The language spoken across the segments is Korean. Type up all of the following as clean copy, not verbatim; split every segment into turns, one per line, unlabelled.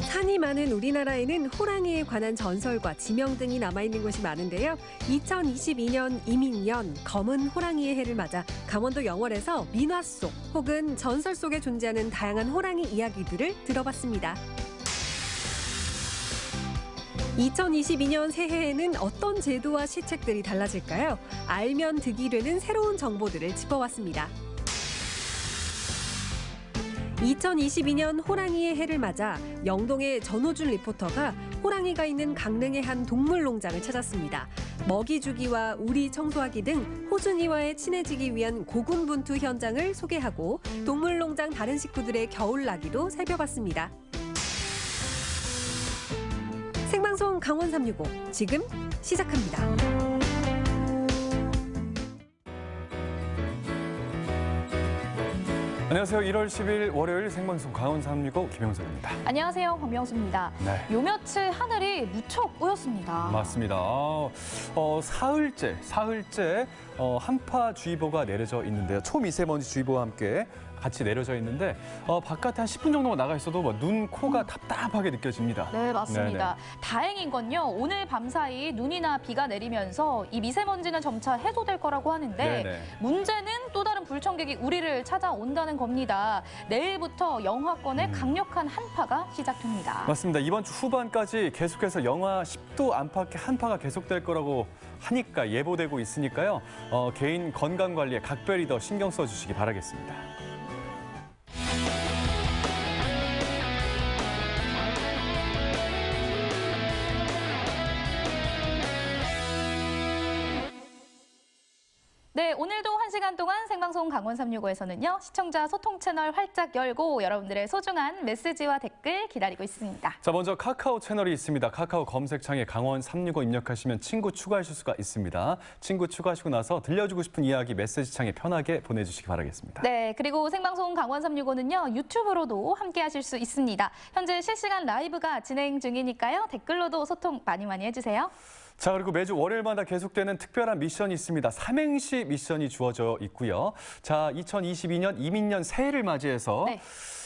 산이 많은 우리나라에는 호랑이에 관한 전설과 지명 등이 남아있는 곳이 많은데요. 2022년 이민년 검은 호랑이의 해를 맞아 강원도 영월에서 민화 속 혹은 전설 속에 존재하는 다양한 호랑이 이야기들을 들어봤습니다. 2022년 새해에는 어떤 제도와 시책들이 달라질까요? 알면 득이 되는 새로운 정보들을 짚어왔습니다. 2022년 호랑이의 해를 맞아 영동의 전호준 리포터가 호랑이가 있는 강릉의 한 동물농장을 찾았습니다. 먹이 주기와 우리 청소하기 등 호준이와의 친해지기 위한 고군분투 현장을 소개하고 동물농장 다른 식구들의 겨울나기도 살펴봤습니다. 생방송 강원 365 지금 시작합니다.
안녕하세요. 1월 10일 월요일 생방송 강원 365 김영석입니다.
안녕하세요. 권명수입니다.
네.
요 며칠 하늘이 무척 뿌였습니다.
맞습니다. 사흘째 한파주의보가 내려져 있는데요. 초미세먼지 주의보와 함께 같이 내려져 있는데 바깥에 한 10분 정도만 나가 있어도 눈, 코가 답답하게 느껴집니다.
네, 맞습니다.
네네.
다행인 건요. 오늘 밤사이 눈이나 비가 내리면서 이 미세먼지는 점차 해소될 거라고 하는데
네네.
문제는 또 다른 불청객이 우리를 찾아온다는 겁니다. 내일부터 영하권의 강력한 한파가 시작됩니다.
맞습니다. 이번 주 후반까지 계속해서 영하 10도 안팎의 한파가 계속될 거라고 하니까 예보되고 있으니까요. 개인 건강 관리에 각별히 더 신경 써주시기 바라겠습니다.
네, 오늘도 1시간 동안 생방송 강원 365에서는요. 시청자 소통 채널 활짝 열고 여러분들의 소중한 메시지와 댓글 기다리고 있습니다.
자, 먼저 카카오 채널이 있습니다. 카카오 검색창에 강원 365 입력하시면 친구 추가하실 수가 있습니다. 친구 추가하시고 나서 들려주고 싶은 이야기 메시지창에 편하게 보내주시기 바라겠습니다.
네, 그리고 생방송 강원 365는요. 유튜브로도 함께 하실 수 있습니다. 현재 실시간 라이브가 진행 중이니까요. 댓글로도 소통 많이 해주세요.
자, 그리고 매주 월요일마다 계속되는 특별한 미션이 있습니다. 삼행시 미션이 주어져 있고요. 자, 2022년 이민년 새해를 맞이해서
네.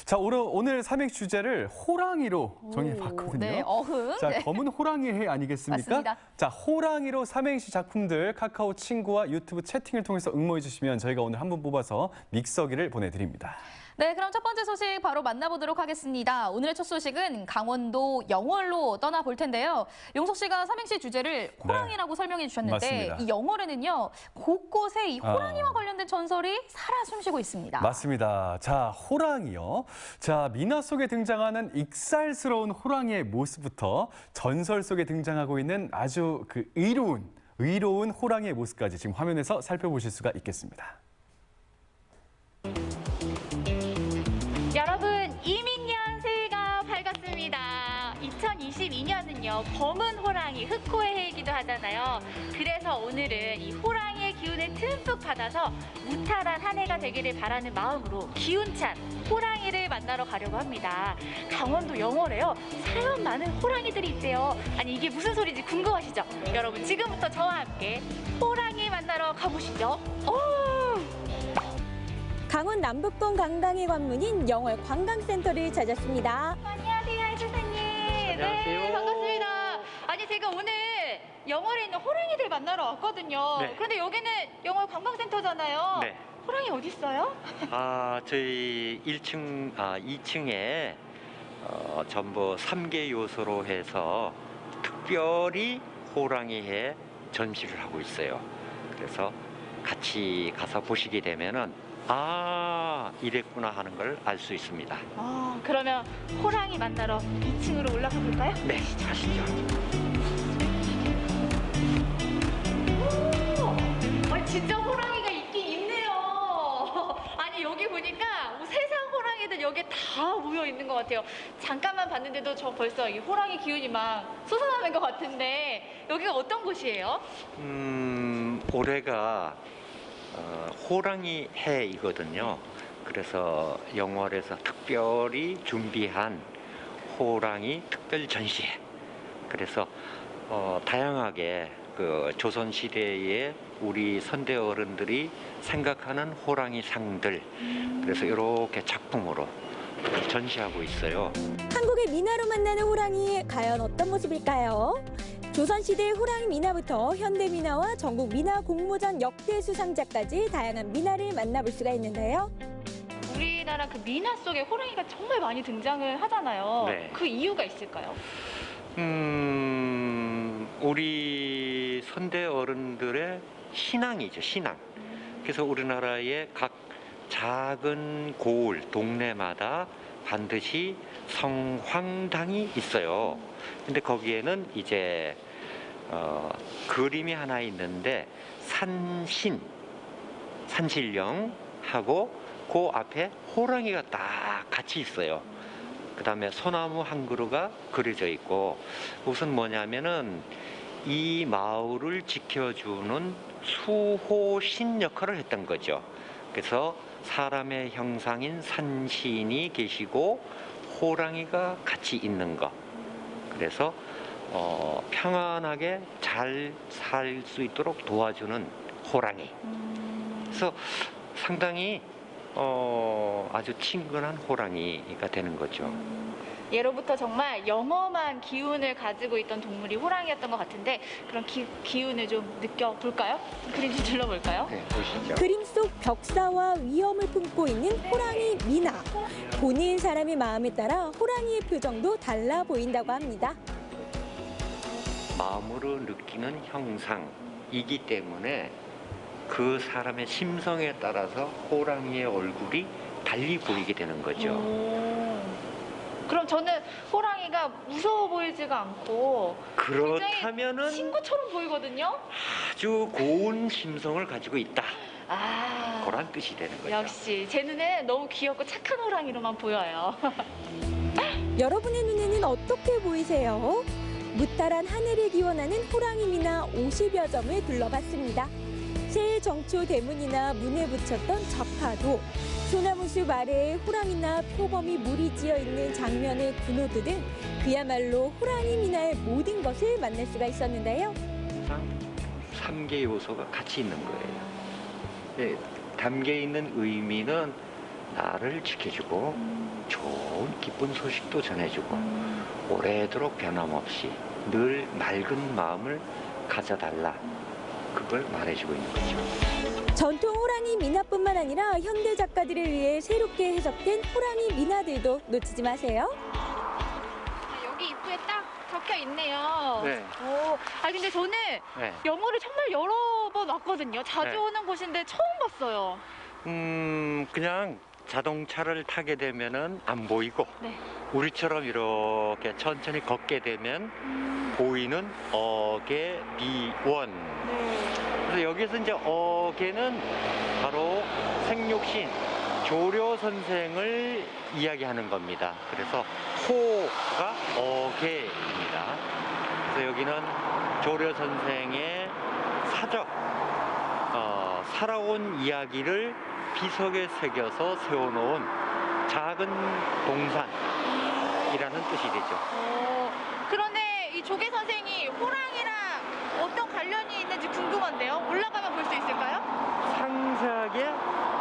자, 오늘 삼행시 주제를 호랑이로 정해봤거든요.
네, 어흥.
자,
네.
검은 호랑이의 해 아니겠습니까?
맞습니다.
자, 호랑이로 삼행시 작품들 카카오 친구와 유튜브 채팅을 통해서 응모해 주시면 저희가 오늘 한 분 뽑아서 믹서기를 보내드립니다.
네, 그럼 첫 번째 소식 바로 만나보도록 하겠습니다. 오늘의 첫 소식은 강원도 영월로 떠나볼 텐데요. 용석 씨가 삼행시 주제를 호랑이라고 설명해 주셨는데
맞습니다.
이 영월에는요. 곳곳에 이 호랑이와 관련된 전설이 살아 숨쉬고 있습니다.
맞습니다. 자, 호랑이요. 자, 민화 속에 등장하는 익살스러운 호랑이의 모습부터 전설 속에 등장하고 있는 아주 의로운 호랑이의 모습까지 지금 화면에서 살펴보실 수가 있겠습니다.
여러분, 이민년 새해가 밝았습니다. 2022년은요, 검은 호랑이, 흑호의 해이기도 하잖아요. 그래서 오늘은 이 호랑이의 기운을 듬뿍 받아서 무탈한 한 해가 되기를 바라는 마음으로 기운찬 호랑이를 만나러 가려고 합니다. 강원도 영월에요, 사연 많은 호랑이들이 있대요. 아니, 이게 무슨 소리인지 궁금하시죠? 여러분, 지금부터 저와 함께 호랑이 만나러 가보시죠.
강원 남북동 강당의 관문인 영월 관광센터를 찾았습니다.
안녕하세요, 해주사님.
안녕하세요.
네, 반갑습니다. 아니, 제가 오늘 영월에 있는 호랑이들 만나러 왔거든요.
네.
그런데 여기는 영월 관광센터잖아요.
네.
호랑이 어디 있어요?
저희 2층에 전부 3개 요소로 해서 특별히 호랑이해 전시를 하고 있어요. 그래서 같이 가서 보시게 되면은 이랬구나 하는 걸 알 수 있습니다.
그러면 호랑이 만나러 2층으로 올라가 볼까요?
네, 가시죠.
진짜 호랑이가 있긴 있네요. 아니, 여기 보니까 세상 호랑이들 여기 다 모여 있는 것 같아요. 잠깐만 봤는데도 저 벌써 이 호랑이 기운이 막 솟아나는 것 같은데 여기가 어떤 곳이에요?
올해가 호랑이 해이거든요. 그래서 영월에서 특별히 준비한 호랑이 특별 전시회. 그래서 다양하게 그 조선 시대에 우리 선대 어른들이 생각하는 호랑이 상들, 그래서 이렇게 작품으로 전시하고 있어요.
한국의 미나로 만나는 호랑이 과연 어떤 모습일까요? 조선시대 호랑이 미나부터 현대 미나와 전국 미나 공모전 역대 수상자까지 다양한 미나를 만나볼 수가 있는데요.
우리나라 그 미나 속에 호랑이가 정말 많이 등장을 하잖아요.
네.
그 이유가 있을까요?
우리 선대 어른들의 신앙이죠, 신앙. 그래서 우리나라의 각 작은 고을, 동네마다 반드시 성황당이 있어요. 근데 거기에는 이제 그림이 하나 있는데 산신령하고 그 앞에 호랑이가 딱 같이 있어요. 그 다음에 소나무 한 그루가 그려져 있고, 그것은 뭐냐면은 이 마을을 지켜주는 수호신 역할을 했던 거죠. 그래서 사람의 형상인 산신이 계시고 호랑이가 같이 있는 것. 그래서 평안하게 잘 살 수 있도록 도와주는 호랑이. 그래서 상당히 아주 친근한 호랑이가 되는 거죠.
예로부터 정말 영험한 기운을 가지고 있던 동물이 호랑이였던 것 같은데, 그런 기운을 좀 느껴볼까요? 그림 좀 둘러볼까요?
네, 보시죠.
그림 속 벽사와 위험을 품고 있는 호랑이 미나. 보는 사람의 마음에 따라 호랑이의 표정도 달라 보인다고 합니다.
마음으로 느끼는 형상이기 때문에 그 사람의 심성에 따라서 호랑이의 얼굴이 달리 보이게 되는 거죠.
그럼 저는 호랑이가 무서워 보이지가 않고
그렇다면은
친구처럼 보이거든요.
아주 고운 심성을 가지고 있다.
아,
그런 뜻이 되는 거죠.
역시 제 눈에는 너무 귀엽고 착한 호랑이로만 보여요.
여러분의 눈에는 어떻게 보이세요? 무탈한 하늘을 기원하는 호랑이 미나 50여 점을 둘러봤습니다. 새 정초 대문이나 문에 붙였던 좌파도, 소나무숲 아래에 호랑이나 표범이 무리지어 있는 장면의 군호도 등 그야말로 호랑이 미나의 모든 것을 만날 수가 있었는데요.
항상 3개 요소가 같이 있는 거예요. 네, 담겨 있는 의미는 나를 지켜주고 좋은 기쁜 소식도 전해주고 오래도록 변함없이 늘 맑은 마음을 가져달라, 그걸 말해주고 있는 거죠.
전통 호랑이 미나뿐만 아니라 현대 작가들을 위해 새롭게 해석된 호랑이 미나들도 놓치지 마세요.
여기 입구에 딱 적혀 있네요.
네.
오, 근데 저는
네.
영어를 정말 여러 번 왔거든요. 자주
네.
오는 곳인데 처음 봤어요.
그냥 자동차를 타게 되면은 안 보이고,
네.
우리처럼 이렇게 천천히 걷게 되면 보이는 어계비원.
네.
그래서 여기서 이제 어계는 바로 생육신 조려 선생을 이야기하는 겁니다. 그래서 호가 어계입니다. 그래서 여기는 조려 선생의 사적, 살아온 이야기를 비석에 새겨서 세워놓은 작은 동산이라는 뜻이 되죠.
그런데 이 조계 선생이 호랑이랑 어떤 관련이 있는지 궁금한데요. 올라가면 볼 수 있을까요?
상세하게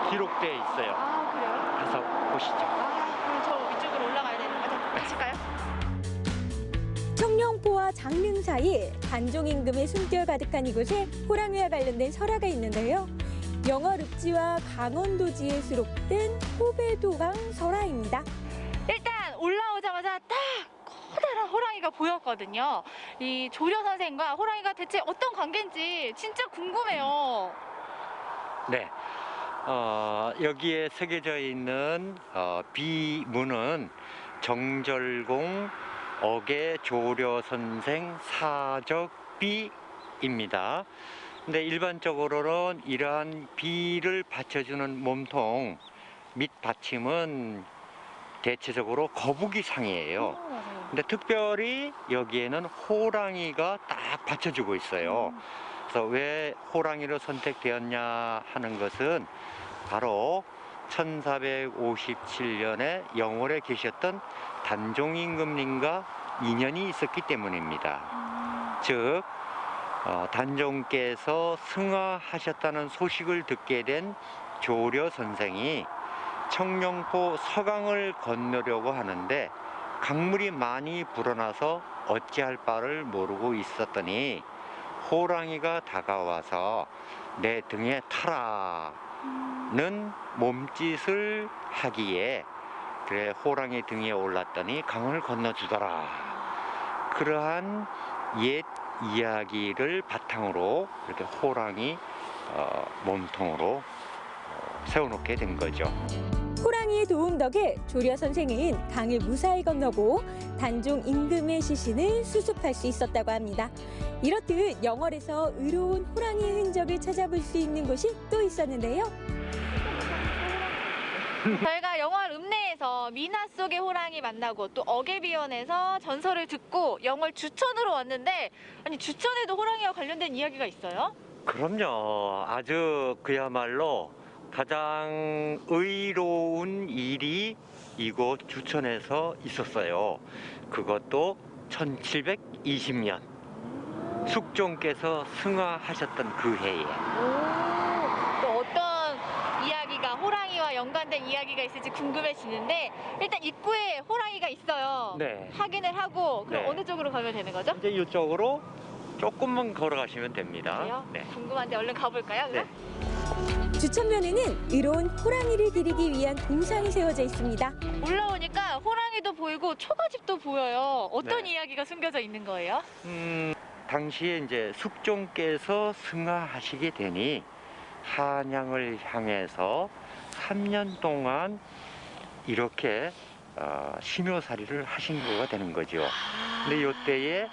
기록되어 있어요.
아, 그래요?
가서 보시죠.
그럼 저 위쪽으로 올라가야 되는 거죠? 가실까요?
청룡포와 장릉 사이 단종 임금의 숨결 가득한 이곳에 호랑이와 관련된 설화가 있는데요. 영월 읍지와 강원도지에 수록된 호배도강 설화입니다.
일단 올라오자마자 딱 커다란 호랑이가 보였거든요. 이 조려 선생과 호랑이가 대체 어떤 관계인지 진짜 궁금해요.
네. 여기에 새겨져 있는 비문은 정절공 어계 조려 선생 사적비입니다. 근데 일반적으로는 이러한 비를 받쳐주는 몸통 및 받침은 대체적으로 거북이상이에요. 근데 특별히 여기에는 호랑이가 딱 받쳐주고 있어요. 그래서 왜 호랑이로 선택되었냐 하는 것은 바로 1457년에 영월에 계셨던 단종 임금님과 인연이 있었기 때문입니다. 즉 단종께서 승하하셨다는 소식을 듣게 된 조려 선생이 청룡포 서강을 건너려고 하는데 강물이 많이 불어나서 어찌할 바를 모르고 있었더니 호랑이가 다가와서 내 등에 타라는 몸짓을 하기에 그래 호랑이 등에 올랐더니 강을 건너주더라. 그러한 옛 이야기를 바탕으로 이렇게 호랑이 몸통으로 세워놓게 된 거죠.
호랑이의 도움 덕에 조려 선생은 강을 무사히 건너고 단종 임금의 시신을 수습할 수 있었다고 합니다. 이렇듯 영월에서 의로운 호랑이의 흔적을 찾아볼 수 있는 곳이 또 있었는데요.
저희가 영월 읍내에서 미나 속의 호랑이 만나고 또 어개비원에서 전설을 듣고 영월 주천으로 왔는데 아니 주천에도 호랑이와 관련된 이야기가 있어요?
그럼요. 아주 그야말로 가장 의로운 일이 이곳 주천에서 있었어요. 그것도 1720년 숙종께서 승하하셨던 그 해에.
또 어떤 이야기가 호랑이와 연관된 이야기가 있을지 궁금해지는데 일단 입구에 호랑이가 있어요.
네.
확인을 하고 그럼
네.
어느 쪽으로 가면 되는 거죠?
이제 이쪽으로 조금만 걸어가시면 됩니다.
그래요?
네.
궁금한데 얼른 가볼까요? 그럼?
주천면에는 의로운 호랑이를 기리기 위한 동상이 세워져 있습니다.
올라오니까 호랑이도 보이고 초가집도 보여요. 어떤
네.
이야기가 숨겨져 있는 거예요?
당시에 이제 숙종께서 승하하시게 되니 한양을 향해서 3년 동안 이렇게 심효살이를 하신 거가 되는 거죠. 근데 이때에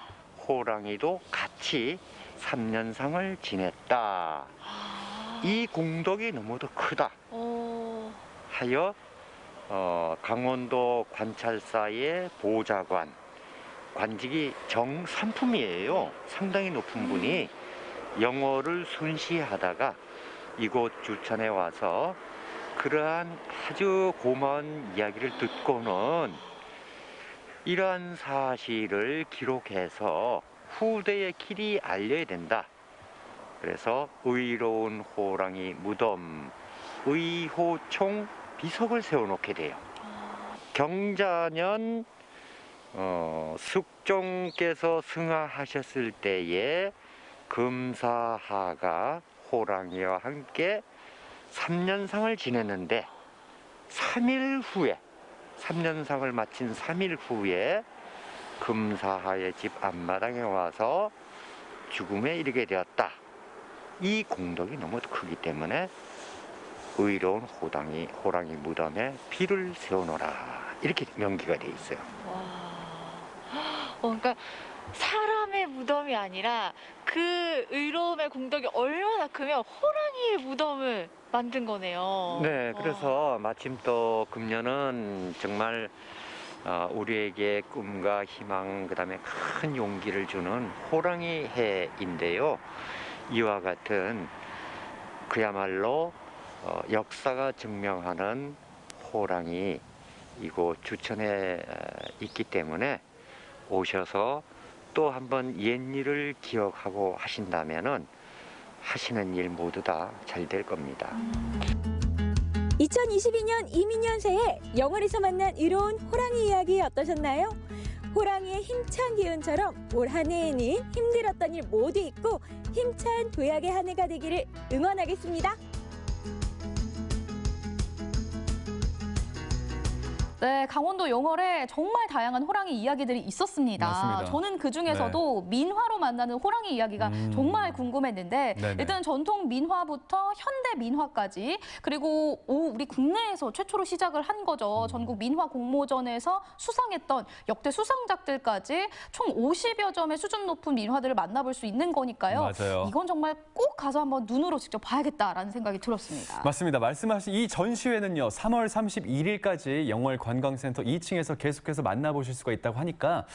호랑이도 같이 3년상을 지냈다. 이 공덕이 너무도 크다 하여 강원도 관찰사의 보좌관, 관직이 정삼품이에요. 상당히 높은 분이 영어를 순시하다가 이곳 주천에 와서 그러한 아주 고마운 이야기를 듣고는 이러한 사실을 기록해서 후대의 길이 알려야 된다. 그래서 의로운 호랑이 무덤, 의호총 비석을 세워놓게 돼요. 경자년 숙종께서 승하하셨을 때에 금사하가 호랑이와 함께 3년상을 지냈는데 3일 후에 3년상을 마친 3일 후에 금사하의 집 앞마당에 와서 죽음에 이르게 되었다. 이 공덕이 너무 크기 때문에 의로운 호랑이 무덤에 비를 세워놓으라 이렇게 명기가 돼 있어요.
그러니까 사람의 무덤이 아니라 그 의로움의 공덕이 얼마나 크면 호랑이의 무덤을 만든 거네요.
네, 그래서 마침 또 금년은 정말 우리에게 꿈과 희망, 그다음에 큰 용기를 주는 호랑이 해인데요. 이와 같은 그야말로 역사가 증명하는 호랑이 이곳 주천에 있기 때문에 오셔서 또 한번 옛일을 기억하고 하신다면은 하시는 일 모두 다 잘 될 겁니다.
2022년 이민년 새해 영월에서 만난 의로운 호랑이 이야기 어떠셨나요? 호랑이의 힘찬 기운처럼 올 한 해에는 힘들었던 일 모두 잊고 힘찬 도약의 한 해가 되기를 응원하겠습니다.
네, 강원도 영월에 정말 다양한 호랑이 이야기들이 있었습니다.
맞습니다.
저는 그중에서도 민화로 만나는 호랑이 이야기가 정말 궁금했는데
네네.
일단 전통 민화부터 현대 민화까지 그리고 우리 국내에서 최초로 시작을 한 거죠. 전국 민화 공모전에서 수상했던 역대 수상작들까지 총 50여 점의 수준 높은 민화들을 만나볼 수 있는 거니까요.
맞아요.
이건 정말 꼭 가서 한번 눈으로 직접 봐야겠다라는 생각이 들었습니다.
맞습니다. 말씀하신 이 전시회는요, 3월 31일까지 영월 관광센터 2층에서 계속해서 만나보실 수가 있다고 하니까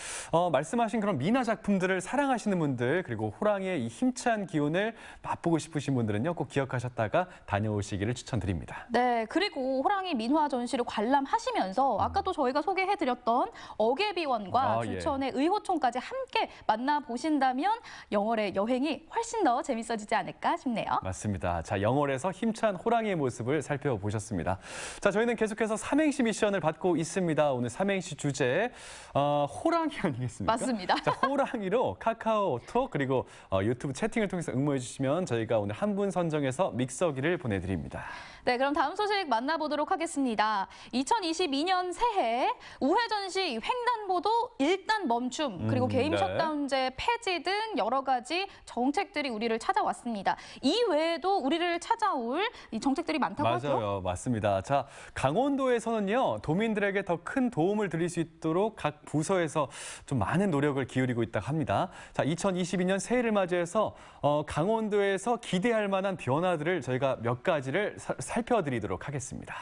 말씀하신 그런 미나 작품들을 사랑하시는 분들 그리고 호랑이의 이 힘찬 기운을 맛보고 싶으신 분들은요 꼭 기억하셨다가 다녀오시기를 추천드립니다.
네, 그리고 호랑이 민화 전시를 관람하시면서 아까 또 저희가 소개해드렸던 어개비원과
예.
주천의 의호촌까지 함께 만나보신다면 영월의 여행이 훨씬 더 재밌어지지 않을까 싶네요.
맞습니다. 자, 영월에서 힘찬 호랑이의 모습을 살펴보셨습니다. 자, 저희는 계속해서 삼행시 미션을 받고 있습니다. 오늘 삼행시 주제 호랑이 아니겠습니까?
맞습니다.
자, 호랑이로 카카오톡 그리고 유튜브 채팅을 통해서 응모해 주시면 저희가 오늘 한 분 선정해서 믹서기를 보내드립니다.
네, 그럼 다음 소식 만나보도록 하겠습니다. 2022년 새해 우회 전시 횡단보도 일단 멈춤 그리고 개인
네.
셧다운제 폐지 등 여러 가지 정책들이 우리를 찾아왔습니다. 이 외에도 우리를 찾아올 이 정책들이 많다고 하죠?
맞아요. 맞습니다. 자, 강원도에서는요, 도민들에게 더 큰 도움을 드릴 수 있도록 각 부서에서 좀 많은 노력을 기울이고 있다고 합니다. 자, 2022년 새해를 맞이해서 강원도에서 기대할 만한 변화들을 저희가 몇 가지를 살펴드리도록 하겠습니다.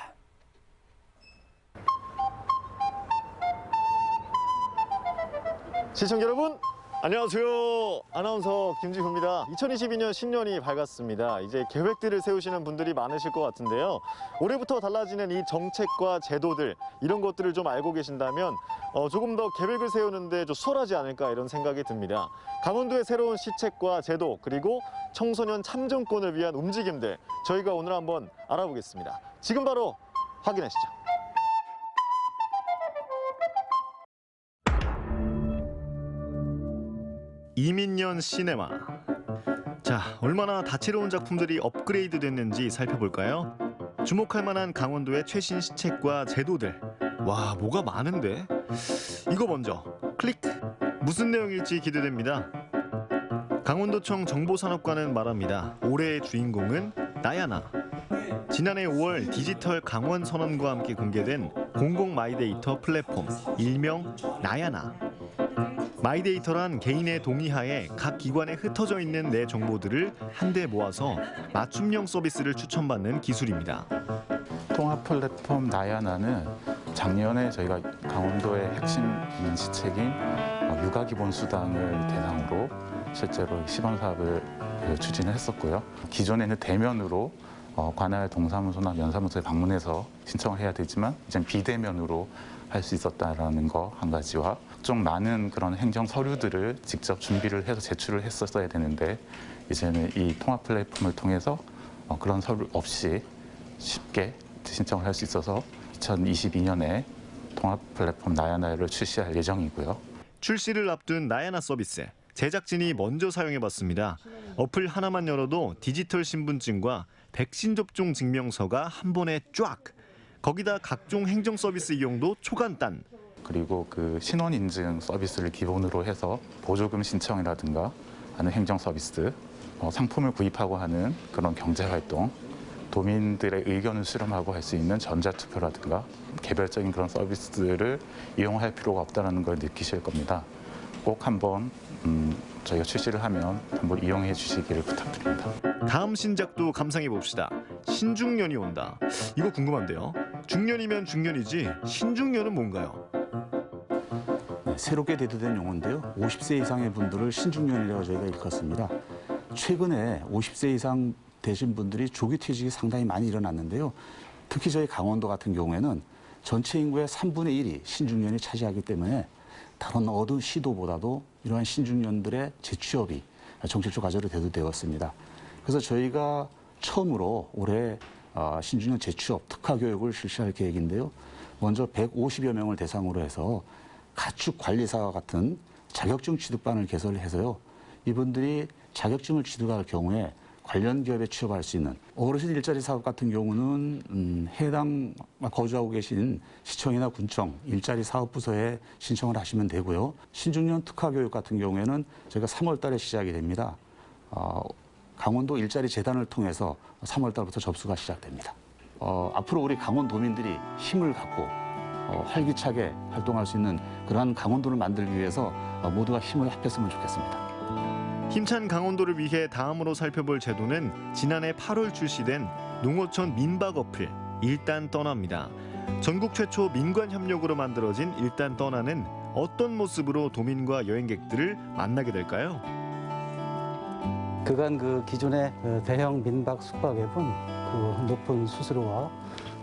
시청자 여러분, 안녕하세요. 아나운서 김지후입니다. 2022년 신년이 밝았습니다. 이제 계획들을 세우시는 분들이 많으실 것 같은데요. 올해부터 달라지는 이 정책과 제도들, 이런 것들을 좀 알고 계신다면 조금 더 계획을 세우는데 좀 수월하지 않을까 이런 생각이 듭니다. 강원도의 새로운 시책과 제도, 그리고 청소년 참정권을 위한 움직임들, 저희가 오늘 한번 알아보겠습니다. 지금 바로 확인하시죠. 이민년 시네마. 자, 얼마나 다채로운 작품들이 업그레이드 됐는지 살펴볼까요? 주목할 만한 강원도의 최신 시책과 제도들. 와, 뭐가 많은데? 이거 먼저 클릭! 무슨 내용일지 기대됩니다. 강원도청 정보산업관은 말합니다. 올해의 주인공은 나야나. 지난해 5월 디지털 강원 선언과 함께 공개된 공공 마이데이터 플랫폼, 일명 나야나. 마이데이터란 개인의 동의하에 각 기관에 흩어져 있는 내 정보들을 한데 모아서 맞춤형 서비스를 추천받는 기술입니다.
통합 플랫폼 나야나는 작년에 저희가 강원도의 핵심 시책인 육아기본수당을 대상으로 실제로 시범 사업을 추진을 했었고요. 기존에는 대면으로 관할 동사무소나 면사무소에 방문해서 신청을 해야 되지만 이제 비대면으로 할 수 있었다라는 거 한 가지와 좀 많은 그런 행정 서류들을 직접 준비를 해서 제출을 했었어야 되는데 이제는 이 통합 플랫폼을 통해서 그런 서류 없이 쉽게 신청을 할 수 있어서 2022년에 통합 플랫폼 나야나를 출시할 예정이고요.
출시를 앞둔 나야나 서비스. 제작진이 먼저 사용해봤습니다. 어플 하나만 열어도 디지털 신분증과 백신 접종 증명서가 한 번에 쫙! 거기다 각종 행정 서비스 이용도 초간단.
그리고 그 신원 인증 서비스를 기본으로 해서 보조금 신청이라든가 하는 행정 서비스, 상품을 구입하고 하는 그런 경제 활동, 도민들의 의견을 수렴하고 할 수 있는 전자투표라든가 개별적인 그런 서비스들을 이용할 필요가 없다는 걸 느끼실 겁니다. 꼭 한번 저희가 출시를 하면 한번 이용해 주시기를 부탁드립니다.
다음 신작도 감상해 봅시다. 신중년이 온다. 이거 궁금한데요. 중년이면 중년이지 신중년은 뭔가요?
네, 새롭게 대두된 용어인데요. 50세 이상의 분들을 신중년이라고 저희가 일컫습니다. 최근에 50세 이상 되신 분들이 조기 퇴직이 상당히 많이 일어났는데요. 특히 저희 강원도 같은 경우에는 전체 인구의 3분의 1이 신중년이 차지하기 때문에 다른 어느 시도보다도 이러한 신중년들의 재취업이 정책적 과제로 대두되었습니다. 그래서 저희가 처음으로 올해 신중년 재취업 특화 교육을 실시할 계획인데요. 먼저 150여 명을 대상으로 해서 가축관리사와 같은 자격증 취득반을 개설을 해서요. 이분들이 자격증을 취득할 경우에 관련 기업에 취업할 수 있는 어르신 일자리 사업 같은 경우는 해당 거주하고 계신 시청이나 군청 일자리 사업 부서에 신청을 하시면 되고요. 신중년 특화 교육 같은 경우에는 저희가 3월 달에 시작이 됩니다. 강원도 일자리 재단을 통해서 3월 달부터 접수가 시작됩니다. 앞으로 우리 강원도민들이 힘을 갖고 활기차게 활동할 수 있는 그러한 강원도를 만들기 위해서 모두가 힘을 합했으면 좋겠습니다.
힘찬 강원도를 위해 다음으로 살펴볼 제도는 지난해 8월 출시된 농어촌 민박 어플 일단 떠납니다. 전국 최초 민관 협력으로 만들어진 일단 떠나는 어떤 모습으로 도민과 여행객들을 만나게 될까요?
그간 기존의 대형 민박 숙박 앱은 높은 수수료와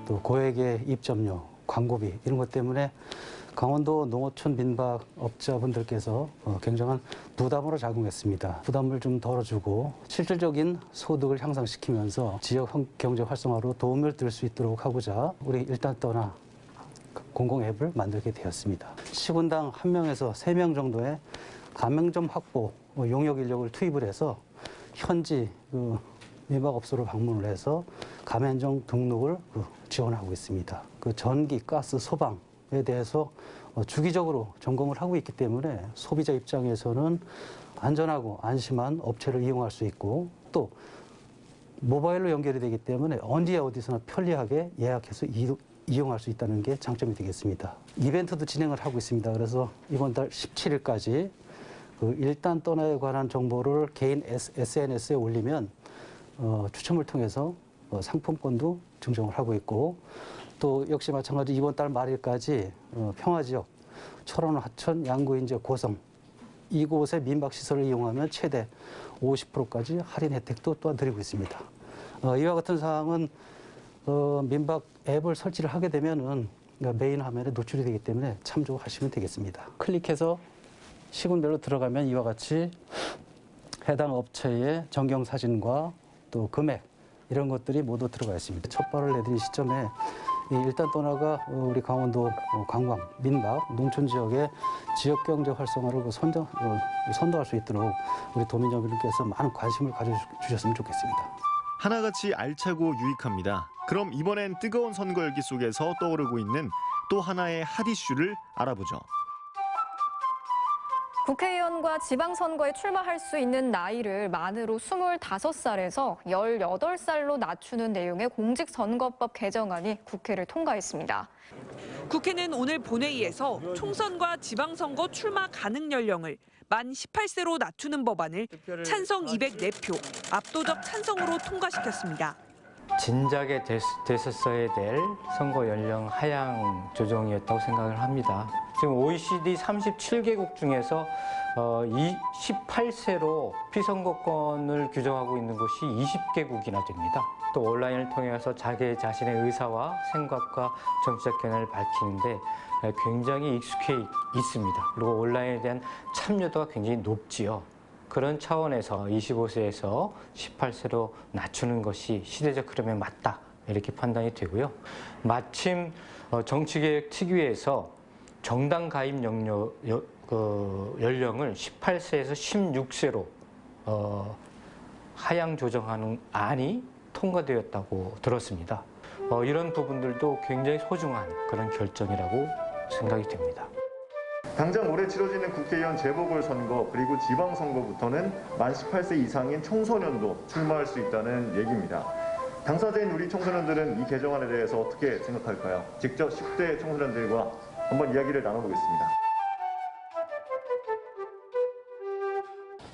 또 고액의 입점료, 광고비 이런 것 때문에 강원도 농어촌 민박 업자분들께서 굉장한 부담으로 작용했습니다. 부담을 좀 덜어주고 실질적인 소득을 향상시키면서 지역 경제 활성화로 도움을 들 수 있도록 하고자 우리 일단 떠나 공공 앱을 만들게 되었습니다. 시군당 1명에서 3명 정도의 가맹점 확보, 용역 인력을 투입을 해서 현지 민박업소를 방문을 해서 가맹점 등록을 지원하고 있습니다. 전기, 가스, 소방에 대해서 주기적으로 점검을 하고 있기 때문에 소비자 입장에서는 안전하고 안심한 업체를 이용할 수 있고 또 모바일로 연결이 되기 때문에 언제 어디서나 편리하게 예약해서 이용할 수 있다는 게 장점이 되겠습니다. 이벤트도 진행을 하고 있습니다. 그래서 이번 달 17일까지 일단 떠나에 관한 정보를 개인 SNS에 올리면 추첨을 통해서 상품권도 증정을 하고 있고 또 역시 마찬가지 이번 달 말일까지 평화지역, 철원, 하천, 양구인제, 고성 이곳의 민박시설을 이용하면 최대 50%까지 할인 혜택도 또한 드리고 있습니다. 이와 같은 사항은 민박 앱을 설치를 하게 되면은 메인 화면에 노출이 되기 때문에 참조하시면 되겠습니다. 클릭해서 시군별로 들어가면 이와 같이 해당 업체의 전경 사진과 또 금액 이런 것들이 모두 들어가 있습니다. 첫 발을 내디딘 시점에 일단 떠나가 우리 강원도 관광, 민박, 농촌 지역의 지역 경제 활성화를 선도할 수 있도록 우리 도민 여러분께서 많은 관심을 가져주셨으면 좋겠습니다.
하나같이 알차고 유익합니다. 그럼 이번엔 뜨거운 선거 열기 속에서 떠오르고 있는 또 하나의 핫 이슈를 알아보죠.
국회의원과 지방선거에 출마할 수 있는 나이를 만으로 25살에서 18살로 낮추는 내용의 공직선거법 개정안이 국회를 통과했습니다.
국회는 오늘 본회의에서 총선과 지방선거 출마 가능 연령을 만 18세로 낮추는 법안을 찬성 204표, 압도적 찬성으로 통과시켰습니다.
진작에 됐었어야 될 선거 연령 하향 조정이었다고 생각을 합니다. 지금 OECD 37개국 중에서 18세로 피선거권을 규정하고 있는 곳이 20개국이나 됩니다. 또 온라인을 통해서 자기 자신의 의사와 생각과 정치적 견해를 밝히는데 굉장히 익숙해 있습니다. 그리고 온라인에 대한 참여도가 굉장히 높지요. 그런 차원에서 25세에서 18세로 낮추는 것이 시대적 흐름에 맞다 이렇게 판단이 되고요. 마침 정치개혁 특위에서 정당 가입 연령을 18세에서 16세로 하향 조정하는 안이 통과되었다고 들었습니다. 이런 부분들도 굉장히 소중한 그런 결정이라고 생각이 됩니다.
당장 올해 치러지는 국회의원 재보궐선거 그리고 지방선거부터는 만 18세 이상인 청소년도 출마할 수 있다는 얘기입니다. 당사자인 우리 청소년들은 이 개정안에 대해서 어떻게 생각할까요? 직접 10대 청소년들과 한번 이야기를 나눠보겠습니다.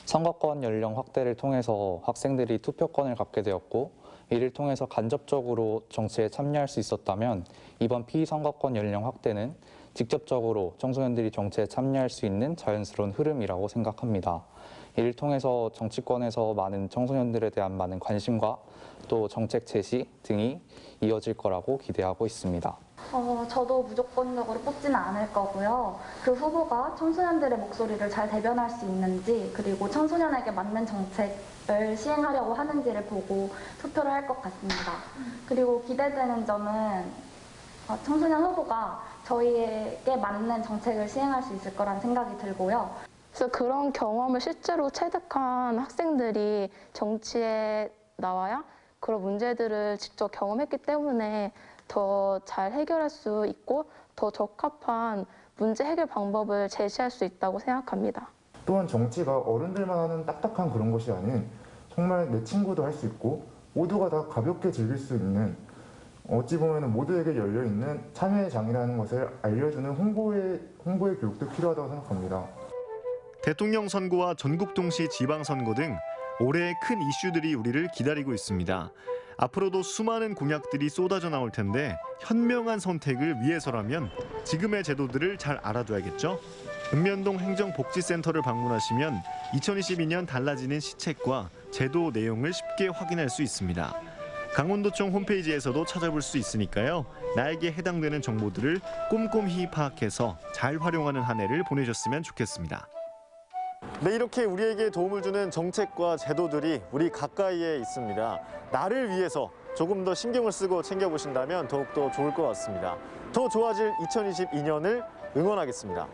선거권 연령 확대를 통해서 학생들이 투표권을 갖게 되었고 이를 통해서 간접적으로 정치에 참여할 수 있었다면 이번 피선거권 연령 확대는 직접적으로 청소년들이 정치에 참여할 수 있는 자연스러운 흐름이라고 생각합니다. 이를 통해서 정치권에서 많은 청소년들에 대한 많은 관심과 또 정책 제시 등이 이어질 거라고 기대하고 있습니다.
저도 무조건적으로 뽑지는 않을 거고요. 그 후보가 청소년들의 목소리를 잘 대변할 수 있는지 그리고 청소년에게 맞는 정책을 시행하려고 하는지를 보고 투표를 할 것 같습니다. 그리고 기대되는 점은 청소년 후보가 저희에게 맞는 정책을 시행할 수 있을 거란 생각이 들고요.
그래서 그런 경험을 실제로 체득한 학생들이 정치에 나와야 그런 문제들을 직접 경험했기 때문에 더 잘 해결할 수 있고 더 적합한 문제 해결 방법을 제시할 수 있다고 생각합니다.
또한 정치가 어른들만 하는 딱딱한 그런 것이 아닌 정말 내 친구도 할 수 있고 모두가 다 가볍게 즐길 수 있는 어찌 보면 모두에게 열려있는 참여의 장이라는 것을 알려주는 홍보의 교육도 필요하다고 생각합니다.
대통령 선거와 전국 동시 지방선거 등 올해의 큰 이슈들이 우리를 기다리고 있습니다. 앞으로도 수많은 공약들이 쏟아져 나올 텐데 현명한 선택을 위해서라면 지금의 제도들을 잘 알아둬야겠죠. 읍면동 행정복지센터를 방문하시면 2022년 달라지는 시책과 제도 내용을 쉽게 확인할 수 있습니다. 강원도청 홈페이지에서도 찾아볼 수 있으니까요. 나에게 해당되는 정보들을 꼼꼼히 파악해서 잘 활용하는 한 해를 보내셨으면 좋겠습니다. 네, 이렇게 우리에게 도움을 주는 정책과 제도들이 우리 가까이에 있습니다. 나를 위해서 조금 더 신경을 쓰고 챙겨보신다면 더욱더 좋을 것 같습니다. 더 좋아질 2022년을 응원하겠습니다.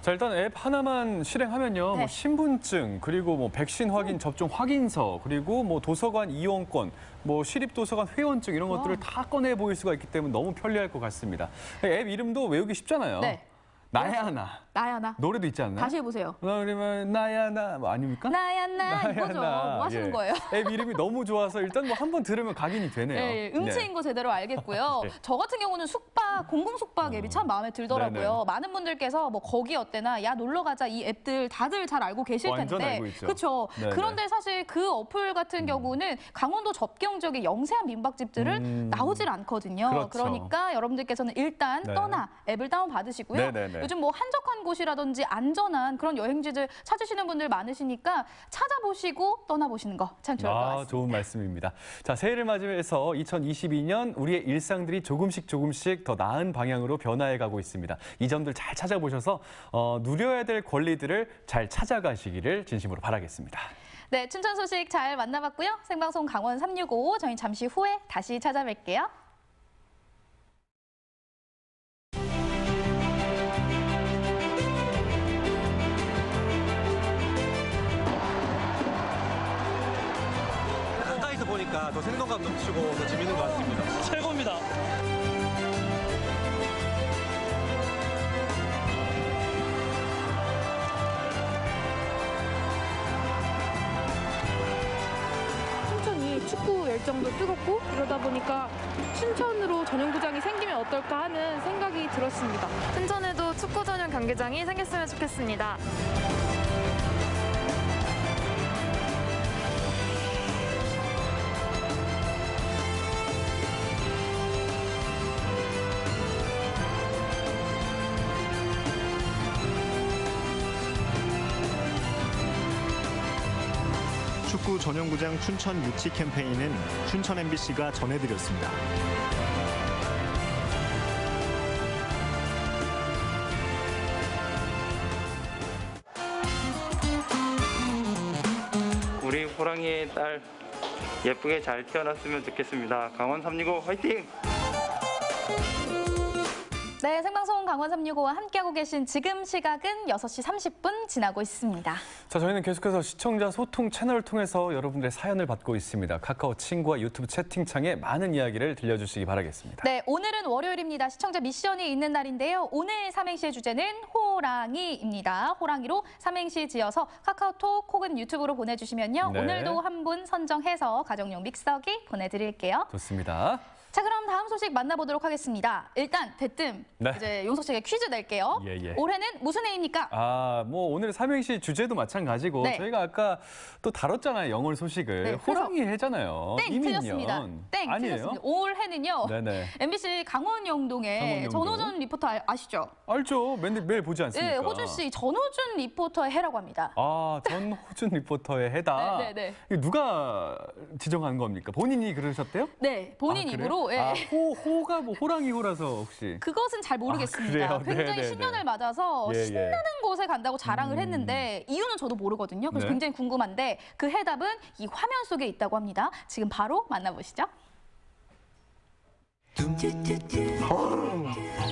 자, 일단 앱 하나만 실행하면요.
네.
뭐 신분증, 그리고 뭐 백신 확인 접종 확인서, 그리고 뭐 도서관 이용권, 뭐 시립도서관 회원증 이런 것들을 다 꺼내 보일 수가 있기 때문에 너무 편리할 것 같습니다. 앱 이름도 외우기 쉽잖아요.
네.
나야 나.
나야 나.
노래도 있지 않나요?
다시 해보세요.
그러면 나야 나 뭐 아닙니까?
나야 나 이거죠. 뭐 하시는
예.
거예요?
앱 이름이 너무 좋아서 일단 뭐 한번 들으면 각인이 되네요.
네, 음치인 거 제대로 알겠고요.
네.
저 같은 경우는 숙박, 공공숙박 앱이 참 마음에 들더라고요.
네네.
많은 분들께서 뭐 거기 어때나 야 놀러 가자 이 앱들 다들 잘 알고 계실
완전
텐데.
알고 있죠.
그렇죠.
네네.
그런데 사실 그 어플 같은 경우는 강원도 접경 지역의 영세한 민박집들을 나오질 않거든요.
그렇죠.
그러니까 여러분들께서는 일단
네.
떠나 앱을 다운 받으시고요.
네네네.
요즘 뭐 한적한 곳이라든지 안전한 그런 여행지들 찾으시는 분들 많으시니까 찾아보시고 떠나보시는 거 참 좋을 것 같습니다.
좋은 말씀입니다. 자, 새해를 맞이해서 2022년 우리의 일상들이 조금씩 더 나은 방향으로 변화해 가고 있습니다. 이 점들 잘 찾아보셔서 누려야 될 권리들을 잘 찾아가시기를 진심으로 바라겠습니다.
네, 춘천 소식 잘 만나봤고요. 생방송 강원 365 저희 잠시 후에 다시 찾아뵐게요.
가까이서 보니까 더 생동감 넘치고 더 재밌는 것 같습니다. 최고입니다.
춘천이 축구 열정도 뜨겁고 이러다 보니까 춘천으로 전용구장이 생기면 어떨까 하는 생각이 들었습니다.
춘천에도 축구 전용 경기장이 생겼으면 좋겠습니다.
축구 전용구장 춘천 유치 캠페인은 춘천 MBC가 전해드렸습니다.
우리 호랑이의 딸 예쁘게 잘 태어났으면 좋겠습니다. 강원 365 화이팅!
네, 생방송 강원 365와 함께하고 계신 지금 시각은 6시 30분 지나고 있습니다.
자, 저희는 계속해서 시청자 소통 채널을 통해서 여러분들의 사연을 받고 있습니다. 카카오 친구와 유튜브 채팅창에 많은 이야기를 들려주시기 바라겠습니다.
네, 오늘은 월요일입니다. 시청자 미션이 있는 날인데요. 오늘 삼행시의 주제는 호랑이입니다. 호랑이로 삼행시 지어서 카카오톡 혹은 유튜브로 보내주시면요.
네.
오늘도 한 분 선정해서 가정용 믹서기 보내드릴게요.
좋습니다.
자, 그럼 다음 소식 만나보도록 하겠습니다. 일단 대뜸
네.
이제 용석 씨에게 퀴즈 낼게요.
예.
올해는 무슨 해입니까?
뭐 오늘 삼행시 주제도 마찬가지고
네.
저희가 아까 또 다뤘잖아요. 영월 소식을.
네, 그래서
호랑이 해잖아요.
땡,
이민년.
틀렸습니다. 땡,
아니에요?
틀렸습니다. 올해는요.
네네.
MBC 강원 영동에
강원 영동.
전호준 리포터 아시죠?
알죠. 매일 보지 않습니까?
네, 호준 씨 전호준 리포터의 해라고 합니다.
전호준 리포터의 해다.
네.
이거 누가 지정한 겁니까? 본인이 그러셨대요?
네, 본인
그래요?
입으로. 예.
호가 뭐 호랑이 호라서 혹시.
그것은 잘 모르겠습니다.
그래요?
굉장히
네네네.
신년을 맞아서
예.
신나는 곳에 간다고 자랑을 했는데 이유는 저도 모르거든요. 그래서
네.
굉장히 궁금한데 그 해답은 이 화면 속에 있다고 합니다. 지금 바로 만나보시죠.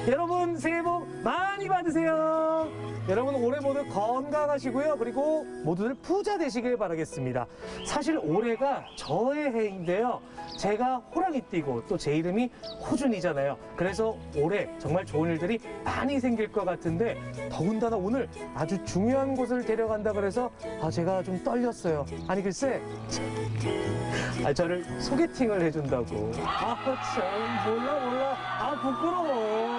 여러분 새해 복 많이 받으세요. 여러분 올해 모두 건강하시고요. 그리고 모두들 부자 되시길 바라겠습니다. 사실 올해가 저의 해인데요. 제가 호랑이띠고 또 제 이름이 호준이잖아요. 그래서 올해 정말 좋은 일들이 많이 생길 것 같은데 더군다나 오늘 아주 중요한 곳을 데려간다 그래서 제가 좀 떨렸어요. 아니 글쎄 저를 소개팅을 해준다고. 참 몰라 부끄러워.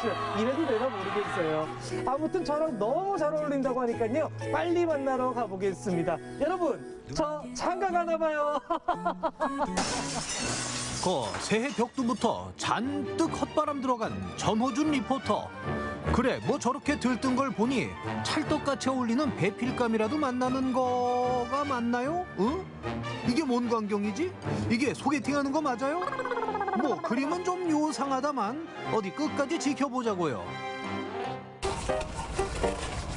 그렇죠. 이래도 되나 모르겠어요. 아무튼 저랑 너무 잘 어울린다고 하니까요. 빨리 만나러 가보겠습니다. 여러분, 저 장가 가나 봐요.
새해 벽두부터 잔뜩 헛바람 들어간 전호준 리포터. 그래, 뭐 저렇게 들뜬 걸 보니 찰떡같이 어울리는 배필감이라도 만나는 거가 맞나요? 응? 이게 뭔 광경이지? 이게 소개팅하는 거 맞아요? 뭐 그림은 좀 요상하다만 어디 끝까지 지켜보자고요.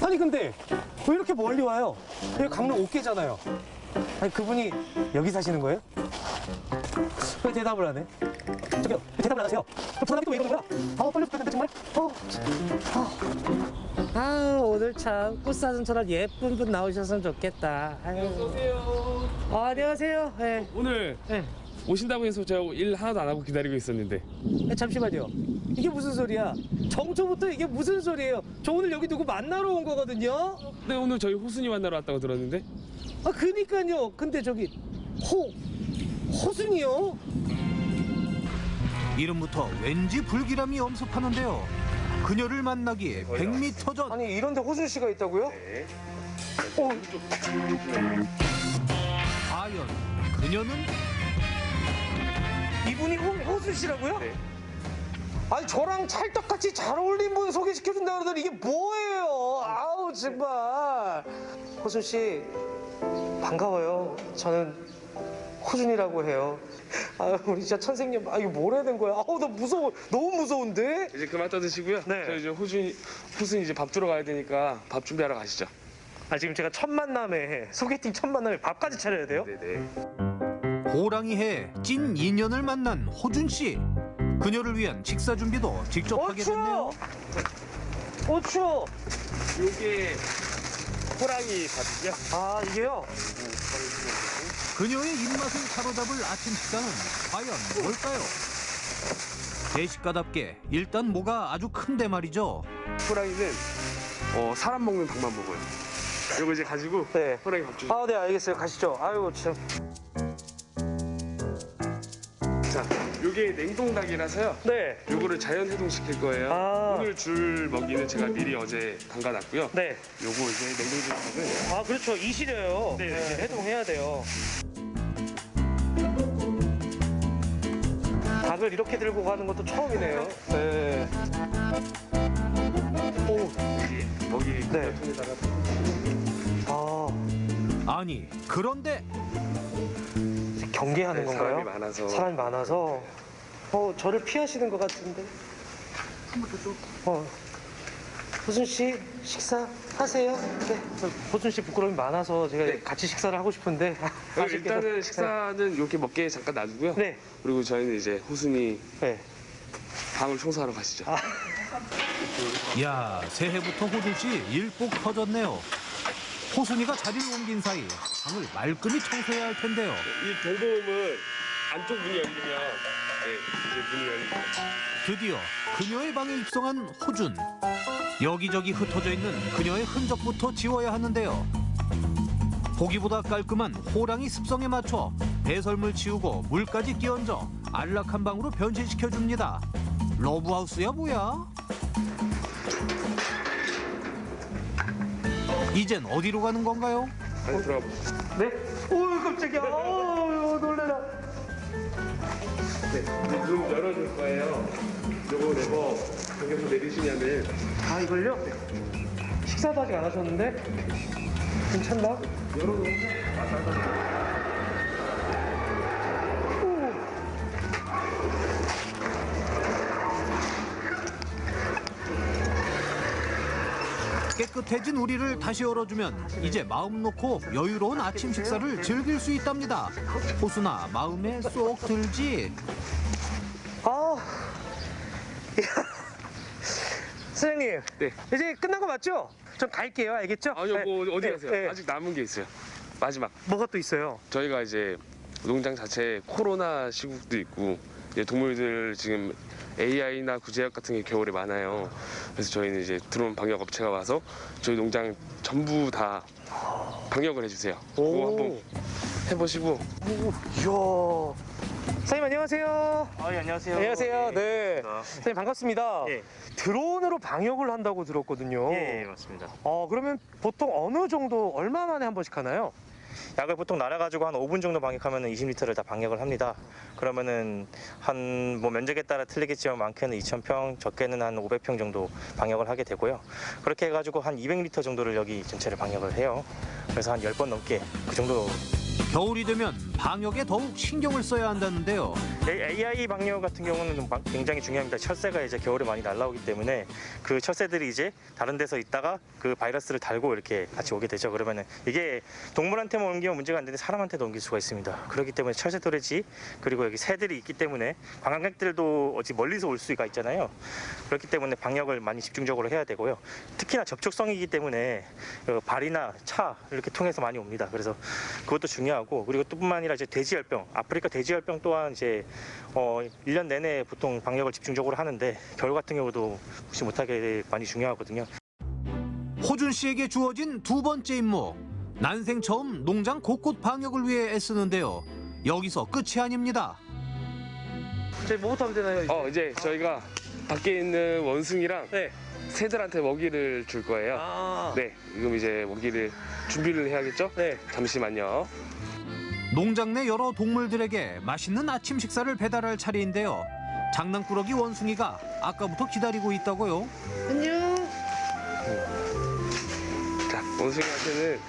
아니 근데 왜 이렇게 멀리 와요? 여기 강릉 옥계잖아요. 아니 그분이 여기 사시는 거예요? 왜 대답을 안 해? 저기요, 대답을 안 하세요. 부담이 또 왜 그런 거야? 빨리 죽겠는데 정말? 오늘 참 꽃사슴처럼 예쁜 분 나오셨으면 좋겠다.
어서오세요.
안녕하세요. 네.
오늘 오신다고 해서 제가 일 하나도 안 하고 기다리고 있었는데.
잠시만요. 이게 무슨 소리야? 정초부터 이게 무슨 소리예요? 저 오늘 여기 누구 만나러 온 거거든요.
네, 오늘 저희 호순이 만나러 왔다고 들었는데.
그니까요. 근데 저기 호순이요?
이름부터 왠지 불길함이 엄습하는데요. 그녀를 만나기에 100m 전.
아니 이런데 호순 씨가 있다고요?
네.
과연 그녀는?
이분이 호순 씨라고요?
네.
아니 저랑 찰떡같이 잘 어울린 분 소개시켜준다 그러더니 이게 뭐예요? 아우 정말. 호순 씨 반가워요. 저는 호준이라고 해요. 우리 진짜 천생님, 이거 뭘 해야 된 거야? 나 무서워. 너무 무서운데?
이제 그만 떠드시고요.
네.
저희 이제 호순이 이제 밥 들어가야 되니까 밥 준비하러 가시죠.
지금 제가 첫 만남에 소개팅 첫 만남에 밥까지 차려야 돼요?
네네.
호랑이해 찐 인연을 만난 호준 씨. 그녀를 위한 식사 준비도 직접 하게 됐네요.
추워.
요게 호랑이 밥이죠?
이게요?
그녀의 입맛을 사로잡을 아침 식사는 과연 뭘까요? 대식가답게 일단 뭐가 아주 큰데 말이죠.
호랑이는 사람 먹는 밥만 먹어요. 요거 이제 가지고 호랑이 밥 주세요.
네 알겠어요. 가시죠. 아이고 참.
자, 요게 냉동닭이라서요.
네.
요거를 자연 해동시킬 거예요. 오늘 줄 먹이는 제가 미리 어제 담가놨고요.
네.
요거 이제 냉동실 닭은
그렇죠. 이 시려요.
네.
해동해야 돼요. 닭을 이렇게 들고 가는 것도 처음이네요. 네.
먹이
네.
통에다가
아니 그런데
경계하는 건가요?
사람이 많아서.
저를 피하시는 것 같은데. 호순 씨 식사 하세요? 네. 호순 씨 부끄러움이 많아서 제가 같이 식사를 하고 싶은데.
일단은 식사는 이렇게 먹게 잠깐 놔두고요.
네.
그리고 저희는 이제 호순이 방을 청소하러 가시죠.
야, 새해부터 호준 씨 일복 터졌네요. 호순이가 자리를 옮긴 사이 방을 말끔히 청소해야 할 텐데요.
이 경보음은 안쪽 문이 열리면 이제 문이 열립니다.
드디어 그녀의 방에 입성한 호준. 여기저기 흩어져 있는 그녀의 흔적부터 지워야 하는데요. 보기보다 깔끔한 호랑이 습성에 맞춰 배설물 치우고 물까지 끼얹어 안락한 방으로 변신시켜줍니다. 러브하우스야 뭐야? 이젠 어디로 가는 건가요?
빨리 들어가 보시죠.
네? 깜짝이야. 놀래라.
네, 문 열어줄 거예요. 요거 레버 당겨서 내리시면은.
이걸요? 네. 식사도 아직 안 하셨는데? 괜찮나?
열어놓으면
깨끗해진 우리를 다시 열어주면 이제 마음 놓고 여유로운 아침 식사를 즐길 수 있답니다. 호순아, 마음에 쏙 들지?
선생님.
네.
이제 끝난 거 맞죠? 전 갈게요. 알겠죠?
아니요, 뭐 어디
네,
가세요?
네.
아직 남은 게 있어요. 마지막.
뭐가 또 있어요?
저희가 이제 농장 자체에 코로나 시국도 있고 이제 동물들 지금 AI나 구제약 같은 게 겨울에 많아요. 그래서 저희는 이제 들어온 방역 업체가 와서 저희 농장 전부 다 방역을 해주세요. 그거 한번 해보시고.
이야. 선생님 안녕하세요.
예, 안녕하세요.
안녕하세요.
예,
네.
반갑습니다.
선생님 반갑습니다.
예.
드론으로 방역을 한다고 들었거든요.
예, 맞습니다.
그러면 보통 어느 정도 얼마 만에 한 번씩 하나요?
약을 보통 날아가지고 한 5분 정도 방역하면 20리터를 다 방역을 합니다. 그러면은 한 뭐 면적에 따라 틀리겠지만 많게는 2,000평, 적게는 한 500평 정도 방역을 하게 되고요. 그렇게 해가지고 한 200리터 정도를 여기 전체를 방역을 해요. 그래서 한 10번 넘게 그 정도.
겨울이 되면 방역에 더욱 신경을 써야 한다는데요.
AI 방역 같은 경우는 굉장히 중요합니다. 철새가 이제 겨울에 많이 날라오기 때문에 그 철새들이 이제 다른 데서 있다가 그 바이러스를 달고 이렇게 같이 오게 되죠. 그러면은 이게 동물한테만 옮기면 문제가 안 되는데 사람한테도 옮길 수가 있습니다. 그렇기 때문에 철새 도래지 그리고 여기 새들이 있기 때문에 관광객들도 어찌 멀리서 올 수가 있잖아요. 그렇기 때문에 방역을 많이 집중적으로 해야 되고요. 특히나 접촉성이기 때문에 발이나 차 이렇게 통해서 많이 옵니다. 그래서 그것도 중요하고 그리고 또 뿐만 아니라 이제 돼지열병, 아프리카 돼지열병 또한 이제 1년 내내 보통 방역을 집중적으로 하는데 겨울 같은 경우도 혹시 못하게 많이 중요하거든요.
호준 씨에게 주어진 두 번째 임무. 난생 처음 농장 곳곳 방역을 위해 애쓰는데요. 여기서 끝이 아닙니다.
저희 뭐부터 하면 되나요?
이제 저희가 밖에 있는 원숭이랑 새들한테 먹이를 줄 거예요. 네, 지금 이제 먹이를 준비를 해야겠죠? 네. 잠시만요.
농장 내 여러 동물들에게 맛있는 아침 식사를 배달할 차례인데요. 장난꾸러기 원숭이가 아까부터 기다리고 있다고요.
안녕.
자, 원숭이한테는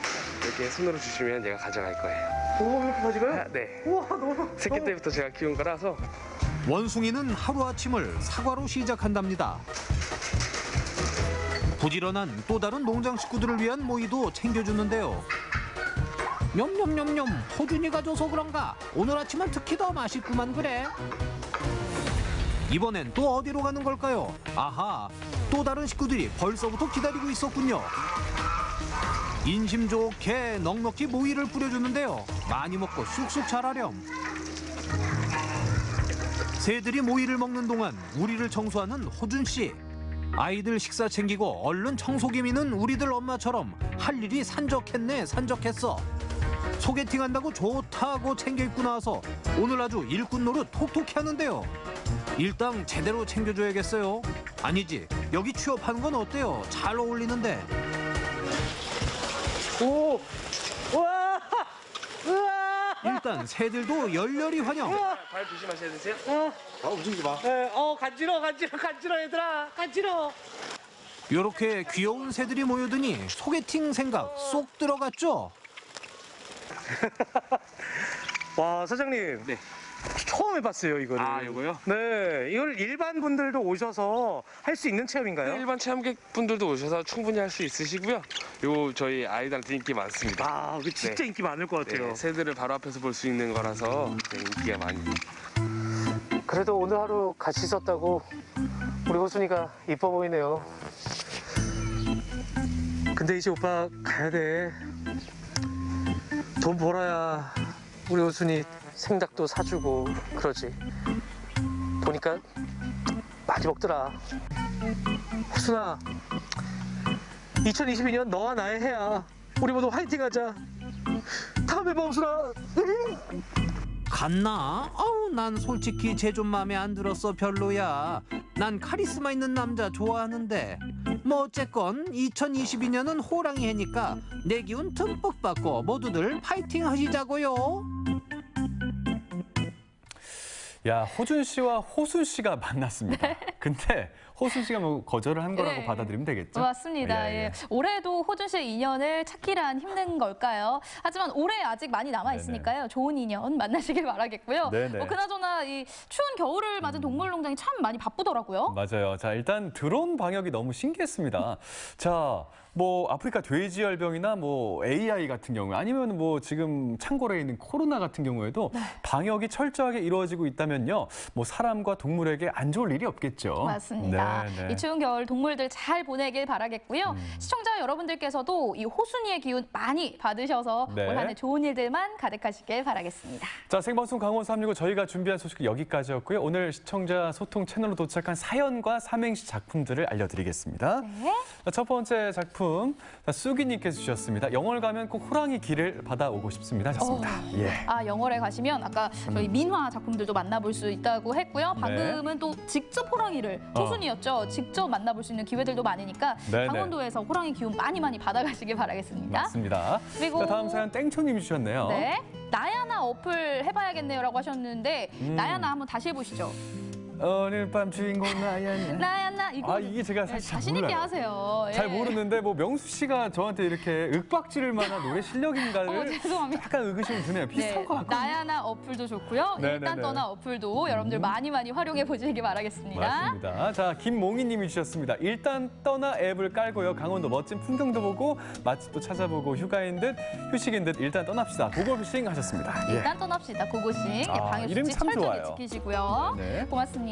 이렇게 손으로 주시면 얘가 가져갈 거예요.
오, 이렇게 가져가요?
네.
우와, 너무.
새끼 때부터 제가 키운 거라서.
원숭이는 하루아침을 사과로 시작한답니다. 부지런한 또 다른 농장 식구들을 위한 모이도 챙겨주는데요. 냠냠냠냠, 호준이가 줘서 그런가 오늘 아침은 특히 더 맛있구만 그래. 이번엔 또 어디로 가는 걸까요? 아하, 또 다른 식구들이 벌써부터 기다리고 있었군요. 인심 좋게 넉넉히 모이를 뿌려주는데요. 많이 먹고 쑥쑥 자라렴. 새들이 모이를 먹는 동안 우리를 청소하는 호준 씨. 아이들 식사 챙기고 얼른 청소기 미는 우리들 엄마처럼 할 일이 산적했네 산적했어. 소개팅한다고 좋다고 챙겨 입고 나와서 오늘 아주 일꾼 노릇 톡톡히 하는데요. 일당 제대로 챙겨줘야겠어요. 아니지, 여기 취업하는 건 어때요? 잘 어울리는데.
오, 우와, 우와.
일단 새들도 열렬히 환영.
발 조심하셔야 되세요.
움직이지 마. 네, 간지러 얘들아, 간지러.
이렇게 귀여운 새들이 모여드니 소개팅 생각 쏙 들어갔죠?
와, 사장님. 네. 처음 해봤어요, 이거를.
이거요?
네, 이걸 일반 분들도 오셔서 할 수 있는 체험인가요?
일반 체험객분들도 오셔서 충분히 할 수 있으시고요. 요 저희 아이들한테 인기 많습니다.
이거 진짜 인기 많을 것 같아요.
네, 새들을 바로 앞에서 볼 수 있는 거라서 인기가 많이.
그래도 오늘 하루 같이 있었다고 우리 호순이가 이뻐 보이네요. 근데 이제 오빠 가야 돼. 돈 벌어야 우리 호순이 생닭도 사주고 그러지. 보니까 많이 먹더라. 호순아, 2022년 너와 나의 해야. 우리 모두 화이팅하자. 다음에 봐, 호순아.
갔나? 난 솔직히 쟤 좀 마음에 안 들었어. 별로야. 난 카리스마 있는 남자 좋아하는데. 뭐 어쨌건 2022년은 호랑이 해니까 내 기운 듬뿍 받고 모두들 파이팅 하시자고요.
야, 호준 씨와 호순 씨가 만났습니다. 근데 호순 씨가 뭐 거절을 한 거라고
네.
받아들이면 되겠죠?
맞습니다.
예, 예.
올해도 호준 씨의 인연을 찾기란 힘든 걸까요? 하지만 올해 아직 많이 남아 있으니까요. 좋은 인연 만나시길 바라겠고요.
네네.
그나저나 이 추운 겨울을 맞은 동물농장이 참 많이 바쁘더라고요.
맞아요. 자, 일단 드론 방역이 너무 신기했습니다. 자, 뭐 아프리카 돼지열병이나 뭐 AI 같은 경우 아니면 뭐 지금 창궐에 있는 코로나 같은 경우에도 방역이 철저하게 이루어지고 있다면요. 뭐 사람과 동물에게 안 좋을 일이 없겠죠. 춥죠.
맞습니다.
네, 네.
이 추운 겨울 동물들 잘 보내길 바라겠고요. 시청자 여러분들께서도 이 호순이의 기운 많이 받으셔서
네.
올 한 해 좋은 일들만 가득하시길 바라겠습니다.
자, 생방송 강원 365 저희가 준비한 소식은 여기까지였고요. 오늘 시청자 소통 채널로 도착한 사연과 삼행시 작품들을 알려드리겠습니다.
네.
자, 첫 번째 작품 쑥이님께서 주셨습니다. 영월 가면 꼭 호랑이 길을 받아오고 싶습니다 하셨습니다. 예.
아, 영월에 가시면 아까 저희 민화 작품들도 만나볼 수 있다고 했고요.
네.
방금은 또 직접 호랑이를 호순이었죠. 직접 만나볼 수 있는 기회들도 많으니까
네,
강원도에서 호랑이 기운 많이 받아가시길 바라겠습니다.
맞습니다.
그리고
자, 다음 사연 땡초님이 주셨네요.
네. 나야나 어플 해봐야겠네요라고 하셨는데 나야나 한번 다시 해보시죠.
오늘 밤 주인공 나야나.
나야나 이거
이게 제가 사실
자신 있게
몰라요.
하세요. 예.
잘 모르는데 뭐 명수 씨가 저한테 이렇게 윽박지를 만한 노래 실력인가를
죄송합니다.
약간 의구심이 드네요. 비슷한 것 같거든요.
나야나 어플도 좋고요.
네네네.
일단 떠나 어플도 여러분들 많이 활용해 보시기 바라겠습니다.
맞습니다. 자, 김몽희님이 주셨습니다. 일단 떠나 앱을 깔고요. 강원도 멋진 풍경도 보고 맛집도 찾아보고 휴가인 듯 휴식인 듯 일단 떠납시다. 고고싱 하셨습니다. 예.
일단 떠납시다. 고고싱.
아,
방역
이름
수칙
참
철저히
좋아요.
지키시고요.
네.
고맙습니다.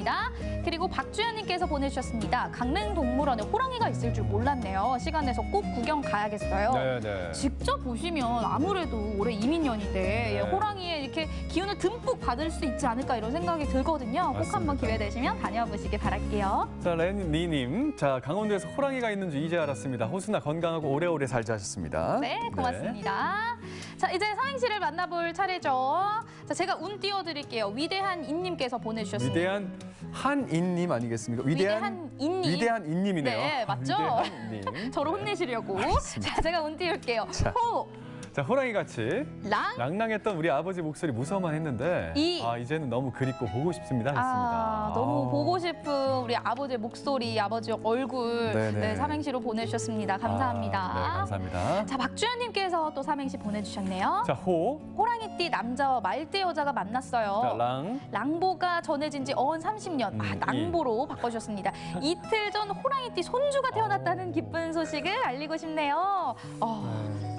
그리고 박주연님께서 보내주셨습니다. 강릉동물원에 호랑이가 있을 줄 몰랐네요. 시간 내서 꼭 구경 가야겠어요.
네.
직접 보시면 아무래도 올해 이민년인데
네.
호랑이의 이렇게 기운을 듬뿍 받을 수 있지 않을까 이런 생각이 들거든요. 꼭
맞습니다.
한번 기회 되시면 다녀와 보시길 바랄게요.
자, 레니님. 자, 강원도에서 호랑이가 있는 줄 이제 알았습니다. 호수나 건강하고 오래오래 살자 하셨습니다.
네, 고맙습니다. 자, 이제 삼행시를 만나볼 차례죠. 자, 제가 운 띄워드릴게요. 위대한 인님께서 보내주셨습니다.
위대한 한인님 아니겠습니까? 위대한
인님.
위대한 인님이네요.
네, 맞죠?
위대한 님.
저를 혼내시려고. 자, 제가 운 띄울게요.
자.
호,
자, 호랑이 같이
랑,
낭낭했던 우리 아버지 목소리 무서워만 했는데 이제는 너무 그립고 보고 싶습니다 하셨습니다.
너무 보고 싶은 우리 아버지의 목소리, 아버지 얼굴
네네.
네, 삼행시로 보내주셨습니다. 감사합니다.
네, 감사합니다.
자, 박주연님께서 또 삼행시 보내주셨네요.
자, 호.
호랑이띠 남자와 말띠 여자가 만났어요.
자, 랑.
랑보가 전해진 지 어언 30년. 랑보로 바꿔주셨습니다. 이틀 전 호랑이띠 손주가 태어났다는 기쁜 소식을 알리고 싶네요.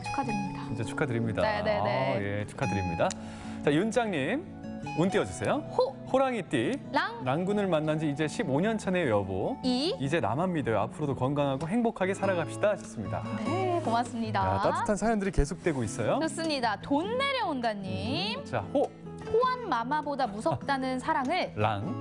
축하드립니다.
진짜 축하드립니다.
네네네.
예, 축하드립니다. 자, 윤장님. 운 띄워주세요. 호랑이띠. 랑군을 만난 지 이제 15년 차네요, 여보. 이제 나만 믿어요. 앞으로도 건강하고 행복하게 살아갑시다 하셨습니다.
네, 고맙습니다.
야, 따뜻한 사연들이 계속되고 있어요.
좋습니다. 돈 내려온다님.
자, 호.
호환 마마보다 무섭다는 사랑을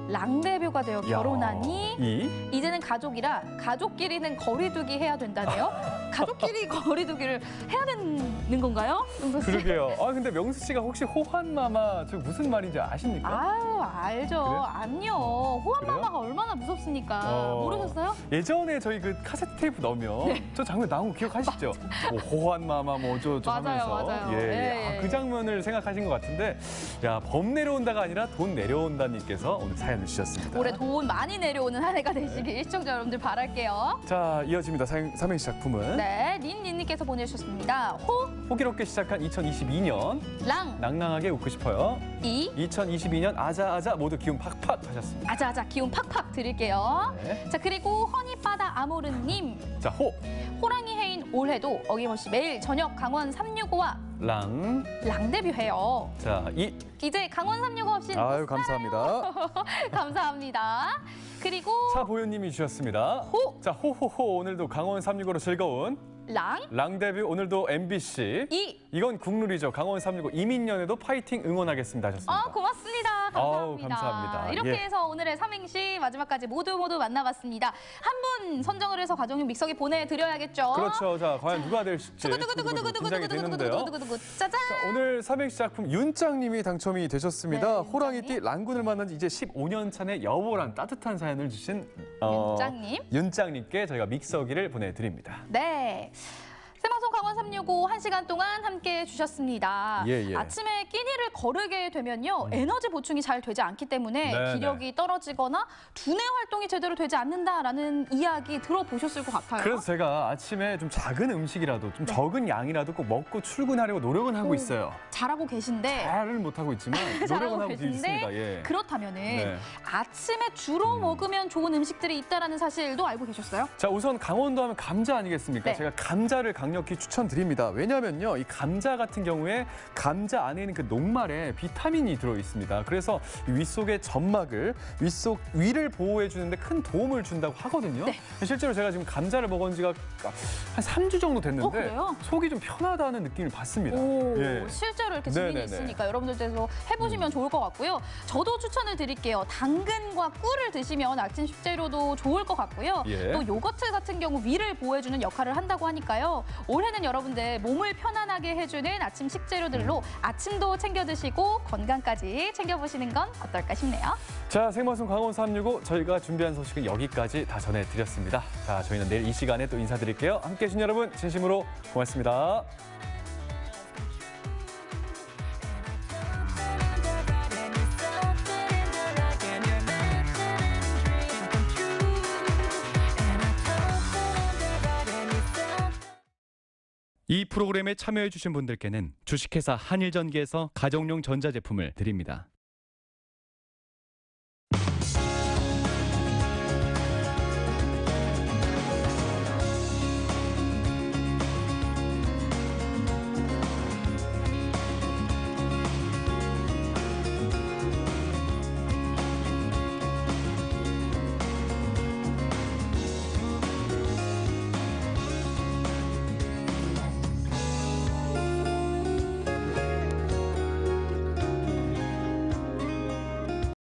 랑대뷰가 되어 결혼하니 이제는 가족이라 가족끼리는 거리두기 해야 된다네요. 가족끼리 거리두기를 해야 되는 건가요?
그러게요. 근데 명수 씨가 혹시 호환마마 저 무슨 말인지 아십니까?
아유, 알죠.
그래요?
아니요. 호환 마마가 얼마나 무섭습니까? 모르셨어요?
예전에 저희 그 카세트 테이프 넣으면 저 장면 나온 거 기억하시죠? 뭐 호환마마 뭐저 하면서
맞아요.
예.
네.
그 장면을 생각하신 것 같은데 야, 범 내려온다가 아니라 돈 내려온다님께서 오늘 사연을 주셨습니다.
올해 돈 많이 내려오는 한 해가 되시길 시청자 여러분들 바랄게요.
자, 이어집니다. 삼행시 작품은
네, 린님께서 보내주셨습니다.
호기롭게 시작한 2022년 낭낭하게 웃고 싶어요. 2022년 아자아자 모두 기운 팍팍 하셨습니다.
아자아자 기운 팍팍 드릴게요.
네.
자, 그리고 허니바다 아모르님.
자,
호랑이 해인 올해도 어김없이 매일 저녁 강원 365와 랑데뷔해요.
자,
이제 강원 365 없이는
아유, 감사합니다.
감사합니다. 그리고
차보현님이 주셨습니다. 자, 호호호 오늘도 강원 365로 즐거운 랑데뷔 오늘도 MBC. 이건 국룰이죠. 강원 365 이민년에도 파이팅 응원하겠습니다 하셨습니다.
고맙습니다. 감사합니다.
감사합니다.
이렇게
예.
해서 오늘의 삼행시 마지막까지 모두 만나봤습니다. 한 분 선정을 해서 가정용 믹서기 보내드려야겠죠.
그렇죠. 자, 과연 누가 될지 긴장이 되는데요.
짜잔.
자, 오늘 삼행시 작품 윤짱님이 당첨이 되셨습니다. 호랑이띠 랑군을 만난 지 이제 15년 차내 여보란 따뜻한 사연을 주신 윤짱님께 저희가 믹서기를 보내드립니다.
네. 생방송 강원 365 1시간 동안 함께해 주셨습니다.
예.
아침에 끼니를 거르게 되면요. 에너지 보충이 잘 되지 않기 때문에
네네.
기력이 떨어지거나 두뇌 활동이 제대로 되지 않는다라는 이야기 들어보셨을 것 같아요.
그래서 제가 아침에 좀 작은 음식이라도 좀 적은 양이라도 꼭 먹고 출근하려고 노력은 하고 있어요.
잘하고 계신데
잘은 못하고 있지만 노력은 하고 있습니다. 예.
그렇다면은 아침에 주로 먹으면 좋은 음식들이 있다라는 사실도 알고 계셨어요?
자, 우선 강원도 하면 감자 아니겠습니까?
네.
제가 감자를 강력히 추천드립니다. 왜냐하면요, 이 감자 같은 경우에 감자 안에 있는 그 녹말에 비타민이 들어 있습니다. 그래서 위 속의 점막을 위를 보호해 주는데 큰 도움을 준다고 하거든요.
네.
실제로 제가 지금 감자를 먹은 지가 한 3주 정도 됐는데
그래요?
속이 좀 편하다는 느낌을 받습니다.
오,
예.
실제로 이렇게 증인이
네네네.
있으니까 여러분들께서 해보시면 좋을 것 같고요. 저도 추천을 드릴게요. 당근과 꿀을 드시면 아침 식재료도 좋을 것 같고요.
예.
또 요거트 같은 경우 위를 보호해주는 역할을 한다고 하니까요. 올해는 여러분들 몸을 편안하게 해주는 아침 식재료들로 아침도 챙겨 드시고 건강까지 챙겨보시는 건 어떨까 싶네요.
자, 생방송 강원 365 저희가 준비한 소식은 여기까지 다 전해드렸습니다. 자, 저희는 내일 이 시간에 또 인사드릴게요. 함께해 주신 여러분 진심으로 고맙습니다. 이 프로그램에 참여해 주신 분들께는 주식회사 한일전기에서 가정용 전자제품을 드립니다.